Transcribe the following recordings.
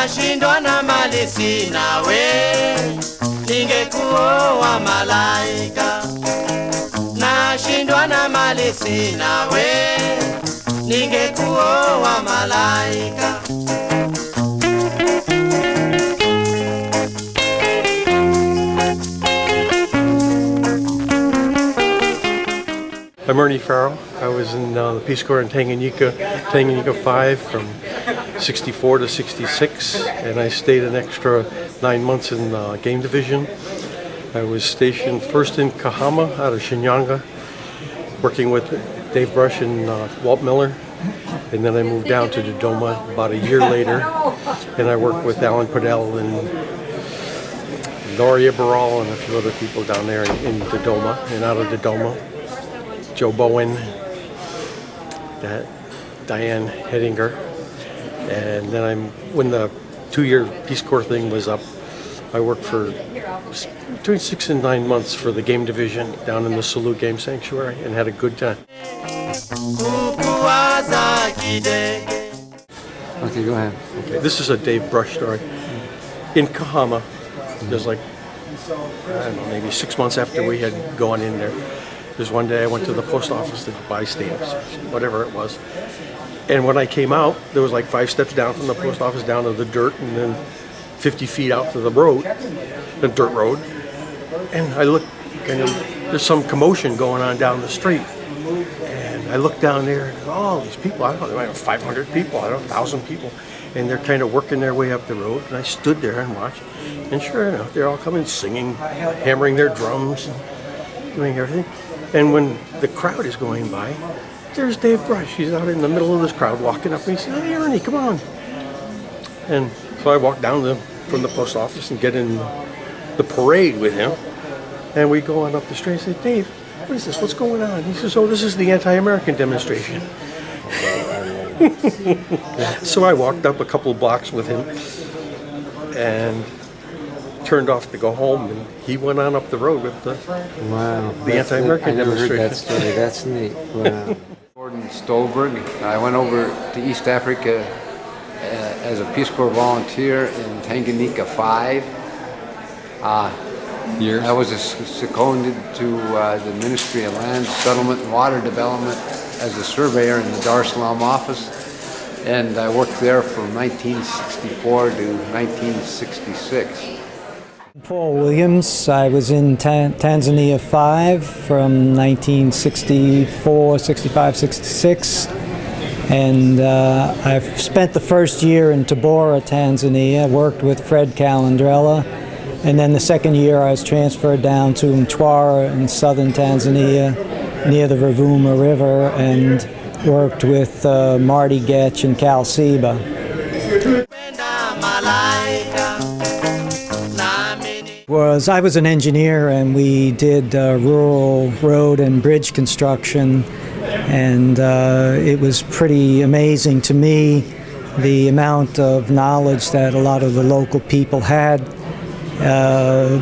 nashindwa na mali sina we, ningekuoa malaika. Nashindwa na mali sina we, ningekuoa malaika. I'm Ernie Farrell. I was in the Peace Corps in Tanganyika 5 from 64 to 66, and I stayed an extra 9 months in the game division. I was stationed first in Kahama out of Shinyanga, working with Dave Brush and Walt Miller, and then I moved down to Dodoma about a year later, and I worked with Alan Podell and Noria Baral and a few other people down there in Dodoma and out of Dodoma. Joe Bowen, Diane Hedinger, and then when the 2-year Peace Corps thing was up, I worked for between 6 and 9 months for the game division down in the Salute Game Sanctuary and had a good time. Okay, go ahead. Okay, this is a Dave Brush story. In Kahama, there's like, I don't know, maybe 6 months after we had gone in there, there's one day I went to the post office to buy stamps, whatever it was. And when I came out, there was like 5 steps down from the post office down to the dirt, and then 50 feet out to the road, the dirt road. And I looked, and there's some commotion going on down the street. And I looked down there, and all these people, I don't know, 500 people, 1,000 people. And they're kind of working their way up the road. And I stood there and watched. And sure enough, they're all coming singing, hammering their drums, and doing everything. And when the crowd is going by, there's Dave Brush. He's out in the middle of this crowd walking up, and he says, "Hey, Ernie, come on." And so I walk down from the post office and get in the parade with him. And we go on up the street and say, "Dave, what is this? What's going on?" He says, "Oh, this is the anti-American demonstration." So I walked up a couple blocks with him and turned off to go home, and he went on up the road with the anti-American demonstration. I never heard that story. That's neat. Wow. Gordon Stolberg. I went over to East Africa as a Peace Corps volunteer in Tanganyika 5. Years? I was seconded to the Ministry of Land, Settlement, and Water Development as a surveyor in the Dar es Salaam office, and I worked there from 1964 to 1966. Paul Williams. I was in Tanzania 5 from 1964, 65, 66. And I've spent the first year in Tabora, Tanzania, worked with Fred Calandrella. And then the second year I was transferred down to Mtwara in southern Tanzania, near the Ruvuma River, and worked with Marty Getch and Cal Seba. I was an engineer, and we did rural road and bridge construction, and it was pretty amazing to me the amount of knowledge that a lot of the local people had,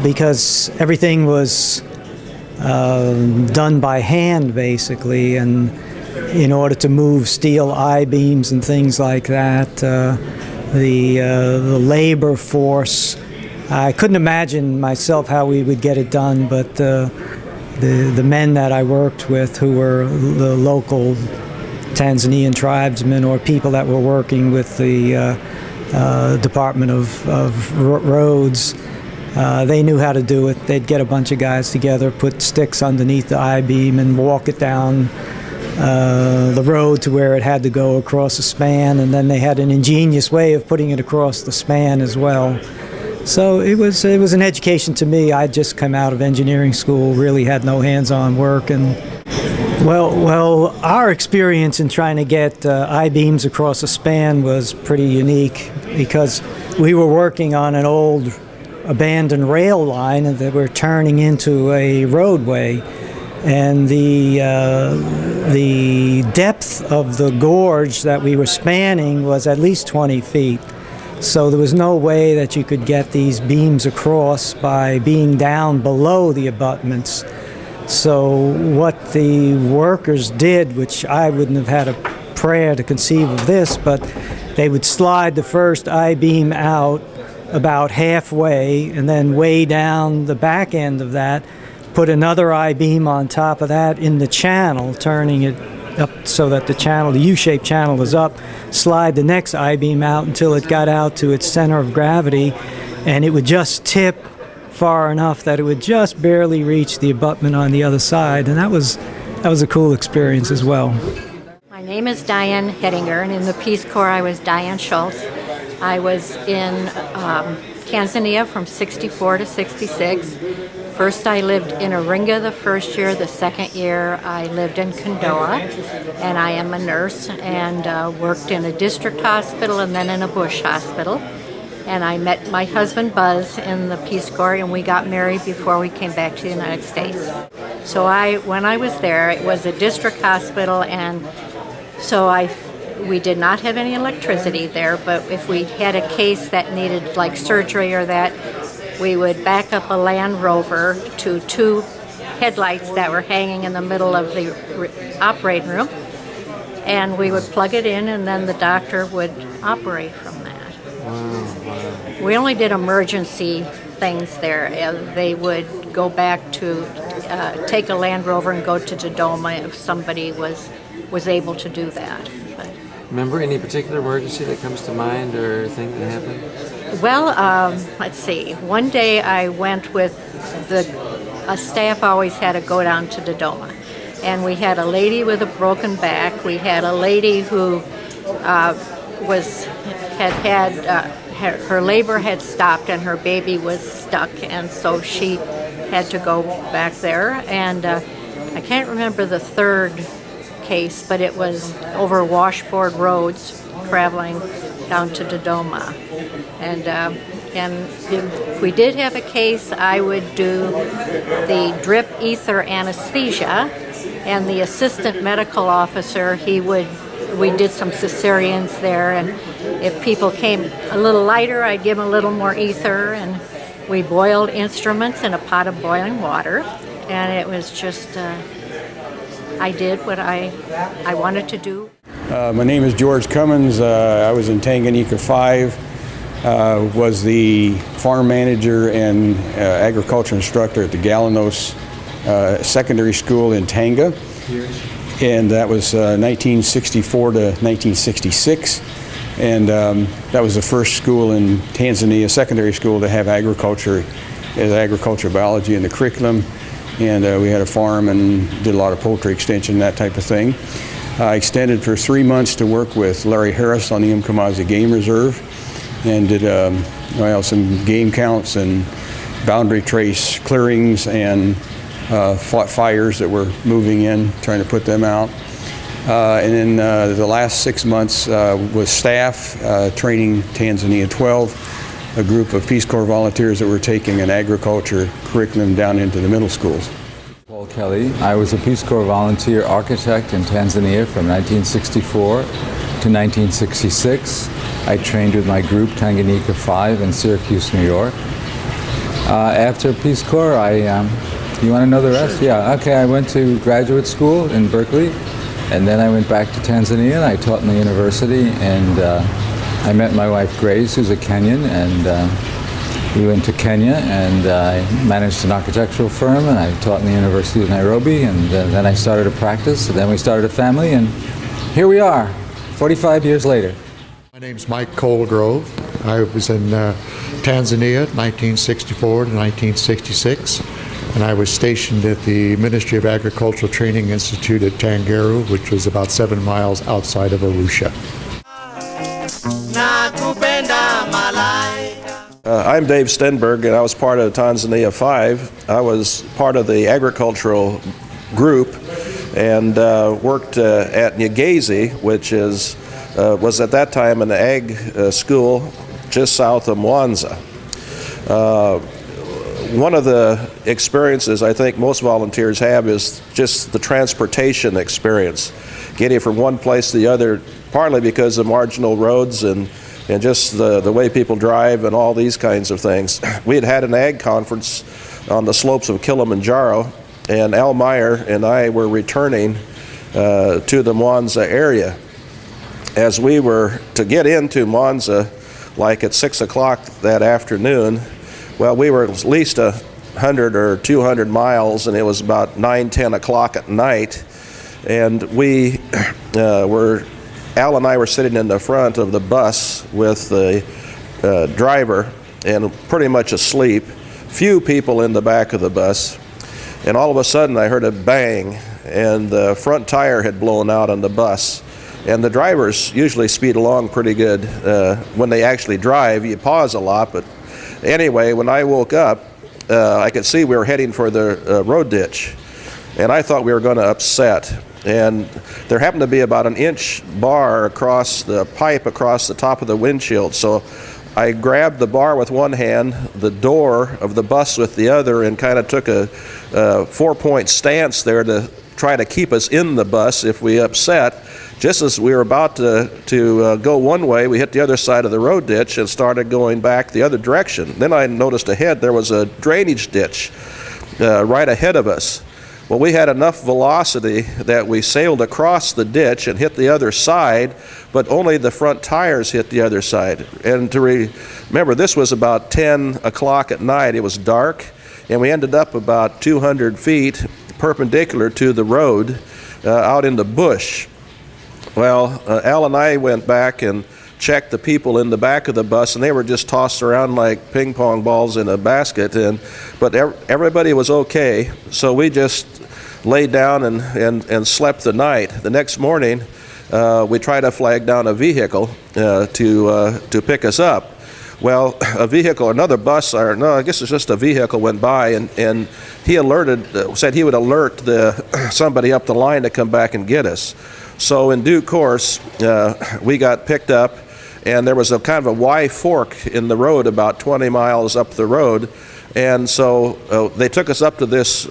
because everything was done by hand basically, and in order to move steel I-beams and things like that, the labor force, I couldn't imagine myself how we would get it done, but the men that I worked with, who were the local Tanzanian tribesmen or people that were working with the Department of Roads, they knew how to do it. They'd get a bunch of guys together, put sticks underneath the I-beam and walk it down the road to where it had to go across a span, and then they had an ingenious way of putting it across the span as well. So it was an education to me. I'd just come out of engineering school, really had no hands-on work, and well, our experience in trying to get I-beams across a span was pretty unique, because we were working on an old abandoned rail line that we're turning into a roadway, and the depth of the gorge that we were spanning was at least 20 feet. So there was no way that you could get these beams across by being down below the abutments. So what the workers did, which I wouldn't have had a prayer to conceive of this, but they would slide the first I-beam out about halfway, and then way down the back end of that, put another I-beam on top of that in the channel, turning it up so that the channel, the U-shaped channel, is up, slide the next I-beam out until it got out to its center of gravity, and it would just tip far enough that it would just barely reach the abutment on the other side, and that was a cool experience as well. My name is Diane Hettinger, and in the Peace Corps I was Diane Schultz. I was in Tanzania from 64 to 66. First I lived in Iringa the first year. The second year I lived in Kondoa, and I am a nurse and worked in a district hospital and then in a bush hospital. And I met my husband Buzz in the Peace Corps, and we got married before we came back to the United States. So when I was there, it was a district hospital, and so we did not have any electricity there, but if we had a case that needed like surgery or that, we would back up a Land Rover to two headlights that were hanging in the middle of the operating room, and we would plug it in, and then the doctor would operate from that. Wow. We only did emergency things there. They would go back to take a Land Rover and go to Dodoma if somebody was able to do that. But, remember any particular emergency that comes to mind or thing that happened? well, let's see. One day I went with a staff always had to go down to Dodoma, and we had a lady with a broken back. We had a lady who her labor had stopped and her baby was stuck, and so she had to go back there. And I can't remember the third case, but it was over washboard roads traveling down to Dodoma. And if we did have a case, I would do the drip ether anesthesia, and the assistant medical officer, we did some cesareans there, and if people came a little lighter, I'd give them a little more ether, and we boiled instruments in a pot of boiling water, and it was just, I did what I wanted to do. My name is George Cummins. I was in Tanganyika 5, was the farm manager and agriculture instructor at the Galanos Secondary School in Tanga. And that was 1964 to 1966. And that was the first school in Tanzania, secondary school, to have agriculture biology in the curriculum. And we had a farm and did a lot of poultry extension, that type of thing. I extended for 3 months to work with Larry Harris on the Mkomazi Game Reserve, and did some game counts and boundary trace clearings, and fought fires that were moving in, trying to put them out. And then the last 6 months was staff training Tanzania 12, a group of Peace Corps volunteers that were taking an agriculture curriculum down into the middle schools. Paul Kelly. I was a Peace Corps volunteer architect in Tanzania from 1964 to 1966. I trained with my group Tanganyika 5 in Syracuse, New York. After Peace Corps, you want to know the rest? Sure. Yeah, okay, I went to graduate school in Berkeley, and then I went back to Tanzania, and I taught in the university, and I met my wife Grace, who's a Kenyan, and we went to Kenya, and I managed an architectural firm, and I taught in the University of Nairobi, and then I started a practice, and then we started a family, and here we are, 45 years later. My name's Mike Colgrove. I was in Tanzania 1964 to 1966, and I was stationed at the Ministry of Agricultural Training Institute at Tangeru, which was about 7 miles outside of Arusha. I'm Dave Stenberg, and I was part of Tanzania 5. I was part of the agricultural group and worked at Nyegezi, which was at that time an ag school just south of Mwanza. One of the experiences I think most volunteers have is just the transportation experience, getting from one place to the other, partly because of marginal roads and just the way people drive and all these kinds of things. We had an ag conference on the slopes of Kilimanjaro, and Al Meyer and I were returning to the Mwanza area. as we were to get into Monza, like at 6 o'clock that afternoon, well, we were at least 100 or 200 miles, and it was about 9, 10 o'clock at night, and we Al and I were sitting in the front of the bus with the driver and pretty much asleep, few people in the back of the bus, and all of a sudden I heard a bang, and the front tire had blown out on the bus. And the drivers usually speed along pretty good. When they actually drive, you pause a lot, but anyway, when I woke up, I could see we were heading for the road ditch, and I thought we were going to upset. And there happened to be about an inch bar across the pipe across the top of the windshield, so I grabbed the bar with one hand, the door of the bus with the other, and kind of took a 4-point stance there to try to keep us in the bus if we upset. Just as we were about to go one way, we hit the other side of the road ditch and started going back the other direction. Then I noticed ahead there was a drainage ditch right ahead of us. Well, we had enough velocity that we sailed across the ditch and hit the other side, but only the front tires hit the other side. And to remember, this was about 10 o'clock at night. It was dark, and we ended up about 200 feet perpendicular to the road out in the bush. Well, Al and I went back and checked the people in the back of the bus, and they were just tossed around like ping pong balls in a basket. But everybody was okay, so we just laid down and slept the night. The next morning, we tried to flag down a vehicle to pick us up. Well, a vehicle, another bus, or no, I guess it's just a vehicle went by, and he said he would alert somebody up the line to come back and get us. So in due course, we got picked up, and there was a kind of a Y fork in the road about 20 miles up the road, and so they took us up to this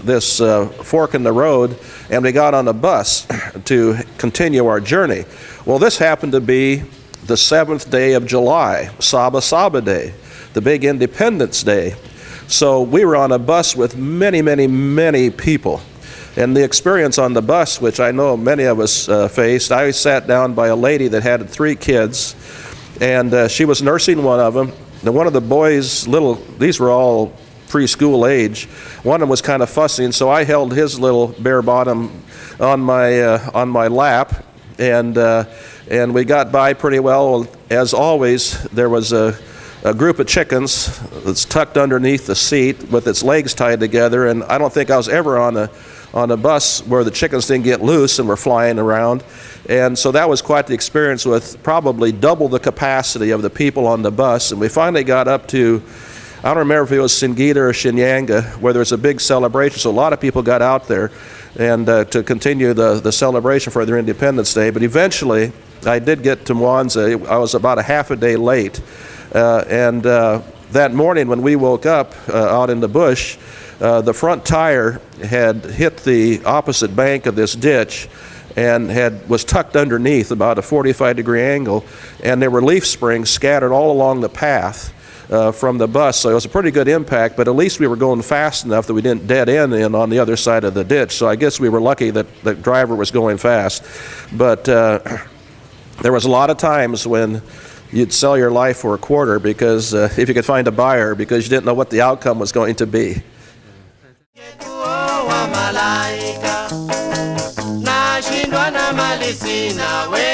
fork in the road, and we got on a bus to continue our journey. Well, this happened to be the 7th day of July, Saba Saba Day, the big Independence Day. So we were on a bus with many, many, many people. And the experience on the bus, which I know many of us faced, I sat down by a lady that had 3 kids, and she was nursing one of them. And one of the boys, these were all preschool age, one of them was kind of fussing, so I held his little bare bottom on my lap, and we got by pretty well. As always, there was a group of chickens that's tucked underneath the seat with its legs tied together, and I don't think I was ever on a bus where the chickens didn't get loose and were flying around. And so that was quite the experience, with probably double the capacity of the people on the bus. And we finally got up to, I don't remember if it was Singida or Shinyanga, where there's a big celebration. So a lot of people got out there and to continue the celebration for their Independence Day. But eventually, I did get to Mwanza. I was about a half a day late. And that morning when we woke up out in the bush, the front tire had hit the opposite bank of this ditch and was tucked underneath about a 45-degree angle, and there were leaf springs scattered all along the path from the bus. So it was a pretty good impact, but at least we were going fast enough that we didn't dead end in on the other side of the ditch. So I guess we were lucky that the driver was going fast. But there was a lot of times when you'd sell your life for a quarter because if you could find a buyer, because you didn't know what the outcome was going to be. Malaika nashindwa na mali sina we